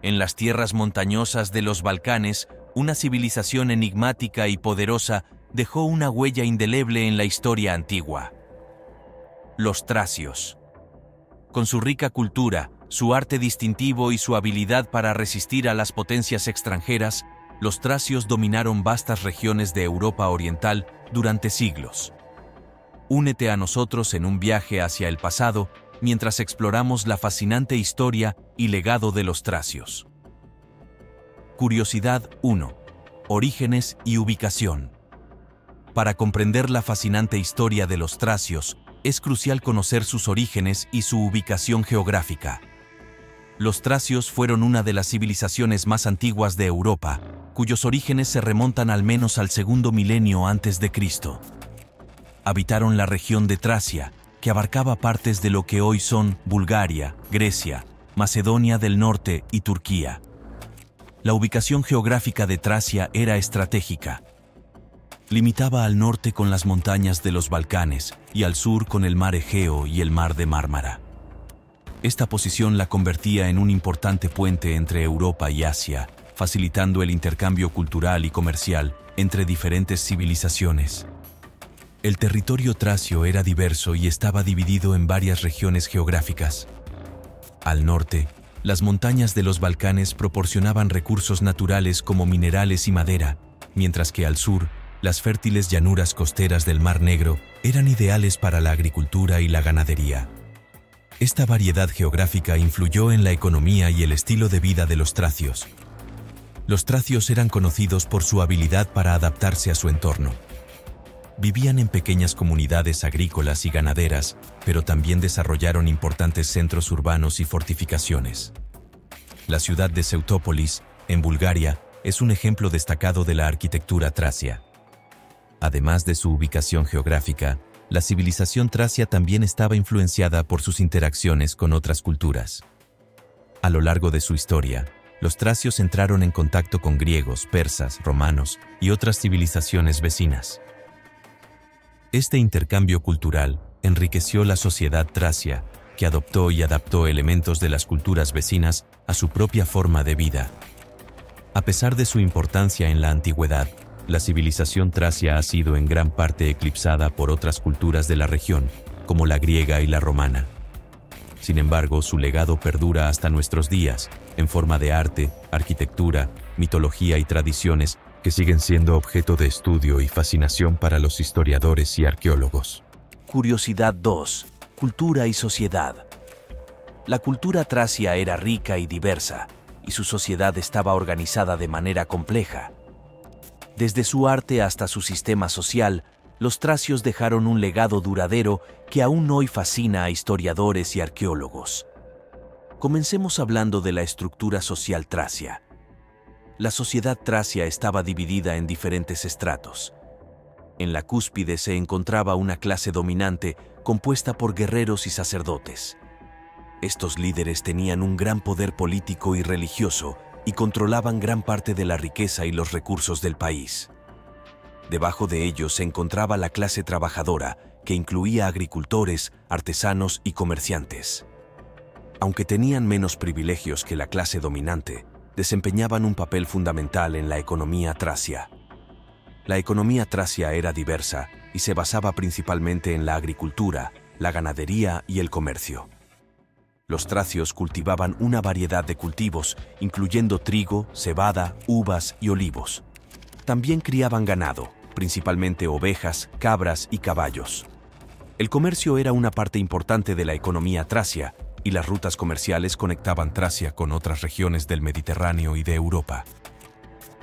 En las tierras montañosas de los Balcanes, una civilización enigmática y poderosa dejó una huella indeleble en la historia antigua. Los tracios. Con su rica cultura, su arte distintivo y su habilidad para resistir a las potencias extranjeras, los tracios dominaron vastas regiones de Europa Oriental durante siglos. Únete a nosotros en un viaje hacia el pasado mientras exploramos la fascinante historia y legado de los tracios. Curiosidad 1. Orígenes y ubicación. Para comprender la fascinante historia de los tracios, es crucial conocer sus orígenes y su ubicación geográfica. Los tracios fueron una de las civilizaciones más antiguas de Europa, cuyos orígenes se remontan al menos al segundo milenio antes de Cristo. Habitaron la región de Tracia, que abarcaba partes de lo que hoy son Bulgaria, Grecia, Macedonia del Norte y Turquía. La ubicación geográfica de Tracia era estratégica. Limitaba al norte con las montañas de los Balcanes y al sur con el mar Egeo y el mar de Mármara. Esta posición la convertía en un importante puente entre Europa y Asia, facilitando el intercambio cultural y comercial entre diferentes civilizaciones. El territorio tracio era diverso y estaba dividido en varias regiones geográficas. Al norte, las montañas de los Balcanes proporcionaban recursos naturales como minerales y madera, mientras que al sur, las fértiles llanuras costeras del Mar Negro eran ideales para la agricultura y la ganadería. Esta variedad geográfica influyó en la economía y el estilo de vida de los tracios. Los tracios eran conocidos por su habilidad para adaptarse a su entorno. Vivían en pequeñas comunidades agrícolas y ganaderas, pero también desarrollaron importantes centros urbanos y fortificaciones. La ciudad de Seutópolis, en Bulgaria, es un ejemplo destacado de la arquitectura tracia. Además de su ubicación geográfica, la civilización tracia también estaba influenciada por sus interacciones con otras culturas. A lo largo de su historia, los tracios entraron en contacto con griegos, persas, romanos y otras civilizaciones vecinas. Este intercambio cultural enriqueció la sociedad tracia, que adoptó y adaptó elementos de las culturas vecinas a su propia forma de vida. A pesar de su importancia en la antigüedad, la civilización tracia ha sido en gran parte eclipsada por otras culturas de la región, como la griega y la romana. Sin embargo, su legado perdura hasta nuestros días, en forma de arte, arquitectura, mitología y tradiciones que siguen siendo objeto de estudio y fascinación para los historiadores y arqueólogos. Curiosidad 2. Cultura y sociedad. La cultura tracia era rica y diversa, y su sociedad estaba organizada de manera compleja. Desde su arte hasta su sistema social, los tracios dejaron un legado duradero que aún hoy fascina a historiadores y arqueólogos. Comencemos hablando de la estructura social tracia. La sociedad tracia estaba dividida en diferentes estratos. En la cúspide se encontraba una clase dominante compuesta por guerreros y sacerdotes. Estos líderes tenían un gran poder político y religioso y controlaban gran parte de la riqueza y los recursos del país. Debajo de ellos se encontraba la clase trabajadora, que incluía agricultores, artesanos y comerciantes. Aunque tenían menos privilegios que la clase dominante, desempeñaban un papel fundamental en la economía tracia. La economía tracia era diversa y se basaba principalmente en la agricultura, la ganadería y el comercio. Los tracios cultivaban una variedad de cultivos, incluyendo trigo, cebada, uvas y olivos. También criaban ganado, principalmente ovejas, cabras y caballos. El comercio era una parte importante de la economía tracia, y las rutas comerciales conectaban Tracia con otras regiones del Mediterráneo y de Europa.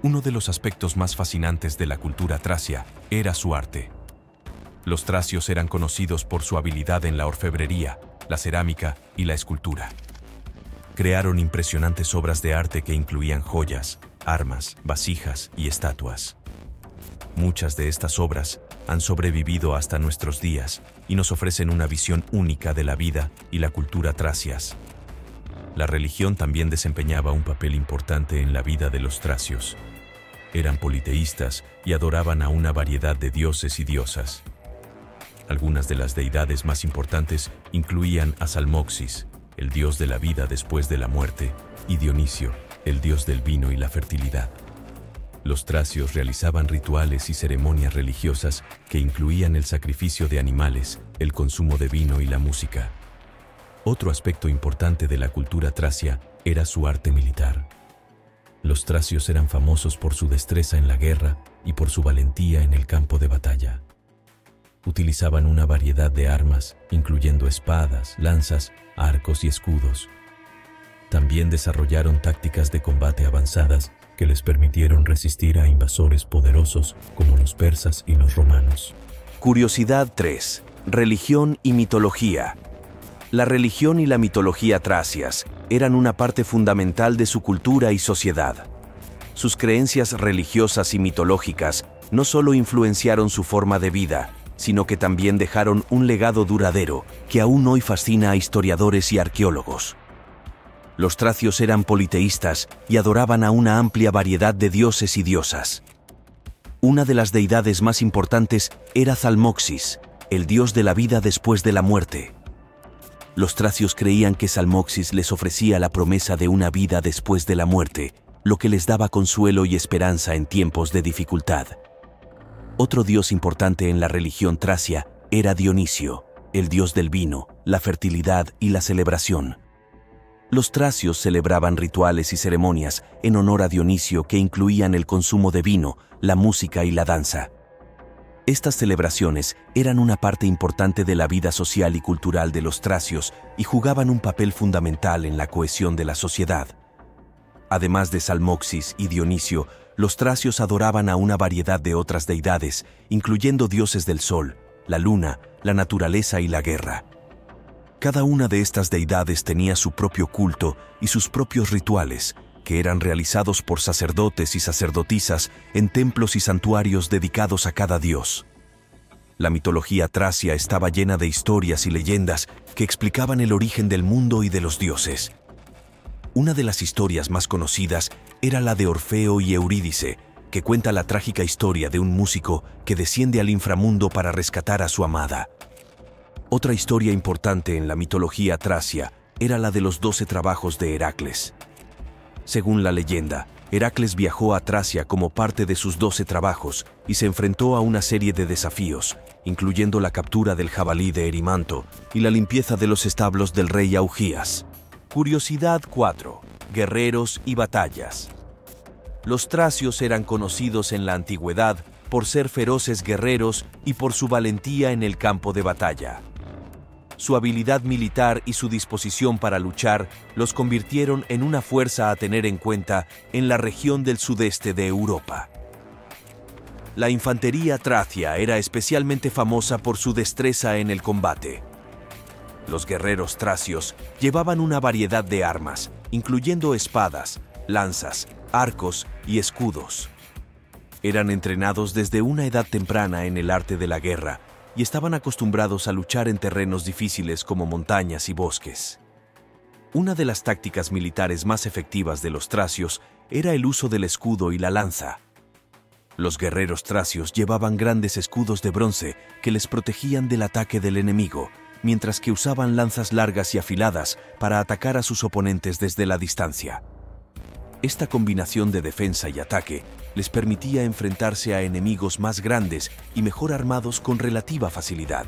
Uno de los aspectos más fascinantes de la cultura tracia era su arte. Los tracios eran conocidos por su habilidad en la orfebrería, la cerámica y la escultura. Crearon impresionantes obras de arte que incluían joyas, armas, vasijas y estatuas. Muchas de estas obras han sobrevivido hasta nuestros días y nos ofrecen una visión única de la vida y la cultura tracias. La religión también desempeñaba un papel importante en la vida de los tracios. Eran politeístas y adoraban a una variedad de dioses y diosas. Algunas de las deidades más importantes incluían a Salmoxis, el dios de la vida después de la muerte, y Dionisio, el dios del vino y la fertilidad. Los tracios realizaban rituales y ceremonias religiosas que incluían el sacrificio de animales, el consumo de vino y la música. Otro aspecto importante de la cultura tracia era su arte militar. Los tracios eran famosos por su destreza en la guerra y por su valentía en el campo de batalla. Utilizaban una variedad de armas, incluyendo espadas, lanzas, arcos y escudos. También desarrollaron tácticas de combate avanzadas que les permitieron resistir a invasores poderosos como los persas y los romanos. Curiosidad 3. Religión y mitología. La religión y la mitología tracias eran una parte fundamental de su cultura y sociedad. Sus creencias religiosas y mitológicas no solo influenciaron su forma de vida, sino que también dejaron un legado duradero que aún hoy fascina a historiadores y arqueólogos. Los tracios eran politeístas y adoraban a una amplia variedad de dioses y diosas. Una de las deidades más importantes era Zalmoxis, el dios de la vida después de la muerte. Los tracios creían que Zalmoxis les ofrecía la promesa de una vida después de la muerte, lo que les daba consuelo y esperanza en tiempos de dificultad. Otro dios importante en la religión tracia era Dionisio, el dios del vino, la fertilidad y la celebración. Los tracios celebraban rituales y ceremonias en honor a Dionisio que incluían el consumo de vino, la música y la danza. Estas celebraciones eran una parte importante de la vida social y cultural de los tracios y jugaban un papel fundamental en la cohesión de la sociedad. Además de Zalmoxis y Dionisio, los tracios adoraban a una variedad de otras deidades, incluyendo dioses del sol, la luna, la naturaleza y la guerra. Cada una de estas deidades tenía su propio culto y sus propios rituales, que eran realizados por sacerdotes y sacerdotisas en templos y santuarios dedicados a cada dios. La mitología tracia estaba llena de historias y leyendas que explicaban el origen del mundo y de los dioses. Una de las historias más conocidas era la de Orfeo y Eurídice, que cuenta la trágica historia de un músico que desciende al inframundo para rescatar a su amada. Otra historia importante en la mitología tracia era la de los 12 trabajos de Heracles. Según la leyenda, Heracles viajó a Tracia como parte de sus 12 trabajos y se enfrentó a una serie de desafíos, incluyendo la captura del jabalí de Erimanto y la limpieza de los establos del rey Augías. Curiosidad 4. Guerreros y batallas. Los tracios eran conocidos en la antigüedad por ser feroces guerreros y por su valentía en el campo de batalla. Su habilidad militar y su disposición para luchar los convirtieron en una fuerza a tener en cuenta en la región del sudeste de Europa. La infantería tracia era especialmente famosa por su destreza en el combate. Los guerreros tracios llevaban una variedad de armas, incluyendo espadas, lanzas, arcos y escudos. Eran entrenados desde una edad temprana en el arte de la guerra y estaban acostumbrados a luchar en terrenos difíciles como montañas y bosques. Una de las tácticas militares más efectivas de los tracios era el uso del escudo y la lanza. Los guerreros tracios llevaban grandes escudos de bronce que les protegían del ataque del enemigo, mientras que usaban lanzas largas y afiladas para atacar a sus oponentes desde la distancia. Esta combinación de defensa y ataque les permitía enfrentarse a enemigos más grandes y mejor armados con relativa facilidad.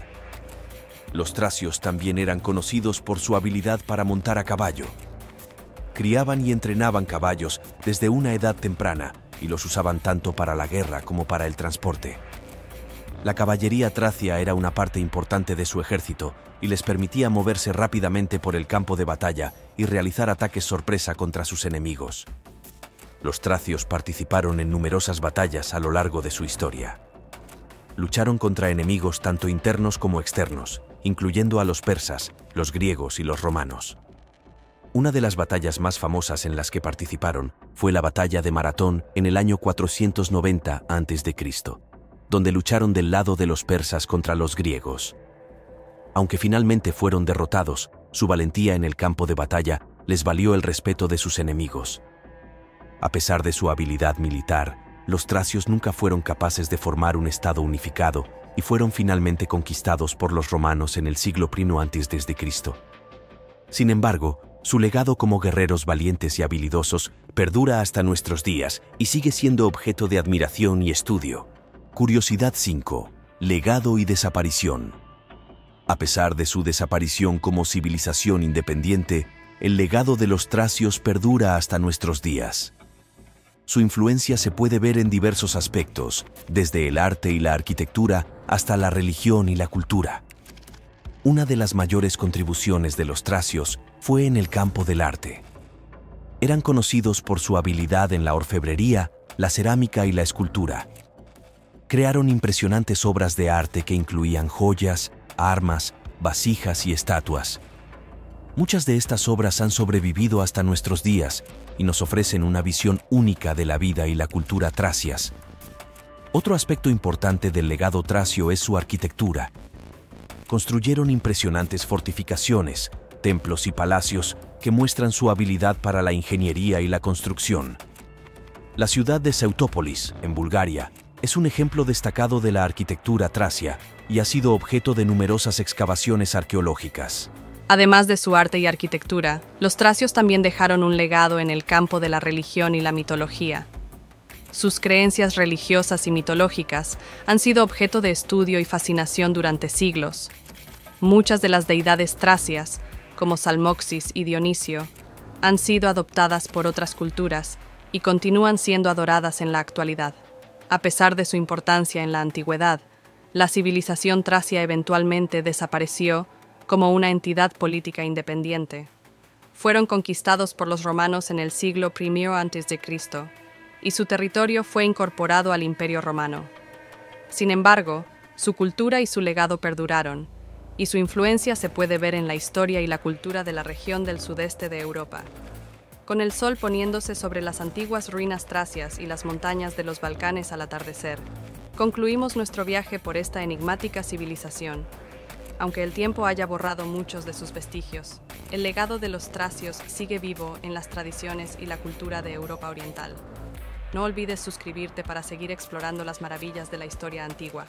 Los tracios también eran conocidos por su habilidad para montar a caballo. Criaban y entrenaban caballos desde una edad temprana y los usaban tanto para la guerra como para el transporte. La caballería tracia era una parte importante de su ejército y les permitía moverse rápidamente por el campo de batalla y realizar ataques sorpresa contra sus enemigos. Los tracios participaron en numerosas batallas a lo largo de su historia. Lucharon contra enemigos tanto internos como externos, incluyendo a los persas, los griegos y los romanos. Una de las batallas más famosas en las que participaron fue la batalla de Maratón en el año 490 a.C., donde lucharon del lado de los persas contra los griegos. Aunque finalmente fueron derrotados, su valentía en el campo de batalla les valió el respeto de sus enemigos. A pesar de su habilidad militar, los tracios nunca fueron capaces de formar un estado unificado y fueron finalmente conquistados por los romanos en el siglo I a.C. Sin embargo, Su legado como guerreros valientes y habilidosos perdura hasta nuestros días y sigue siendo objeto de admiración y estudio. Curiosidad 5. Legado y desaparición. A pesar de su desaparición como civilización independiente, el legado de los tracios perdura hasta nuestros días. Su influencia se puede ver en diversos aspectos, desde el arte y la arquitectura hasta la religión y la cultura. Una de las mayores contribuciones de los tracios fue en el campo del arte. Eran conocidos por su habilidad en la orfebrería, la cerámica y la escultura. Crearon impresionantes obras de arte que incluían joyas, armas, vasijas y estatuas. Muchas de estas obras han sobrevivido hasta nuestros días y nos ofrecen una visión única de la vida y la cultura tracias. Otro aspecto importante del legado tracio es su arquitectura. Construyeron impresionantes fortificaciones, templos y palacios que muestran su habilidad para la ingeniería y la construcción. La ciudad de Seutópolis, en Bulgaria, es un ejemplo destacado de la arquitectura tracia y ha sido objeto de numerosas excavaciones arqueológicas. Además de su arte y arquitectura, los tracios también dejaron un legado en el campo de la religión y la mitología. Sus creencias religiosas y mitológicas han sido objeto de estudio y fascinación durante siglos. Muchas de las deidades tracias, como Salmoxis y Dionisio, han sido adoptadas por otras culturas y continúan siendo adoradas en la actualidad. A pesar de su importancia en la antigüedad, la civilización tracia eventualmente desapareció como una entidad política independiente. Fueron conquistados por los romanos en el siglo I a.C., y su territorio fue incorporado al Imperio Romano. Sin embargo, su cultura y su legado perduraron, y su influencia se puede ver en la historia y la cultura de la región del sudeste de Europa. Con el sol poniéndose sobre las antiguas ruinas tracias y las montañas de los Balcanes al atardecer, concluimos nuestro viaje por esta enigmática civilización. Aunque el tiempo haya borrado muchos de sus vestigios, el legado de los tracios sigue vivo en las tradiciones y la cultura de Europa Oriental. No olvides suscribirte para seguir explorando las maravillas de la historia antigua.